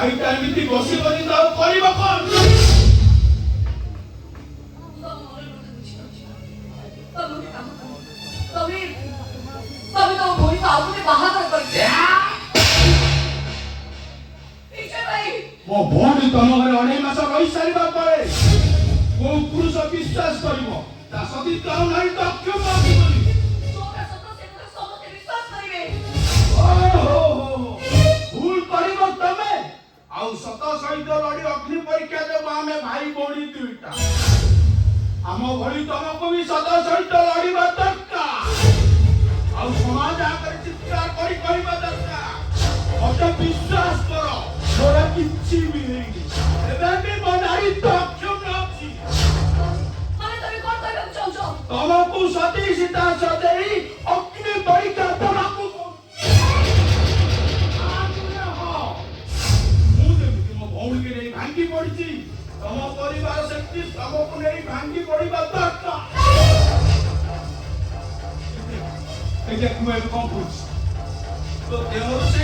ଭାଇଟା ଏମିତି ବସିବନି ତ ଆଉ କରିବ କଣ? ମୋ ଭଉଣୀ ତମ ଘରେ 2.5 ମାସ ରହି ସାରିବା ପରେ କୋଉ ପୁରୁଷ ବିଶ୍ୱାସ କରିବ ତା ସତୀତ୍ୱ ଆଉ ନାହିଁ ତ କ୍ଷମ ଆସିବନି। ଭୁଲ କରିବ ତମେ ଆଉ ସତ ସହିତ ଲଢି ଅଗ୍ନି ପରୀକ୍ଷା ଦେବ ଆମେ ଭାଇ ଭଉଣୀ ଦୁଇଟା। ଆମ ଭଳି ତମକୁ ବି ସତ ସହିତ ଲଢିବା ଦରକାର ଆଉ ସମାଜ ଆଗରେ ଚିତ୍କାର କରି କହିବା ଦରକାର ମତେ ବିଶ୍ୱାସ କର ମୋର କିଛି ବି ହେଇନି ଏବେ ବି ମୋ ନାରୀ ଅକ୍ଷମ ଅଛି। ତମକୁ ସତୀ ସୀତା ସଜେଇ ଅଗ୍ନି ପରୀକ୍ଷା ଦେବାକୁ ମୁଁ ଯେମିତି ମୋ ଭଉଣୀକି ନେଇ ଭାଙ୍ଗି ପଡିଛି ତମ ପରିବାର ସେମିତି ତମକୁ ନେଇ ଭାଙ୍ଗି ପଡିବା ଦରକାର। ମୁଁ ଏବେ କଣ କରୁଛି ତ ଦେହରୁ ସେ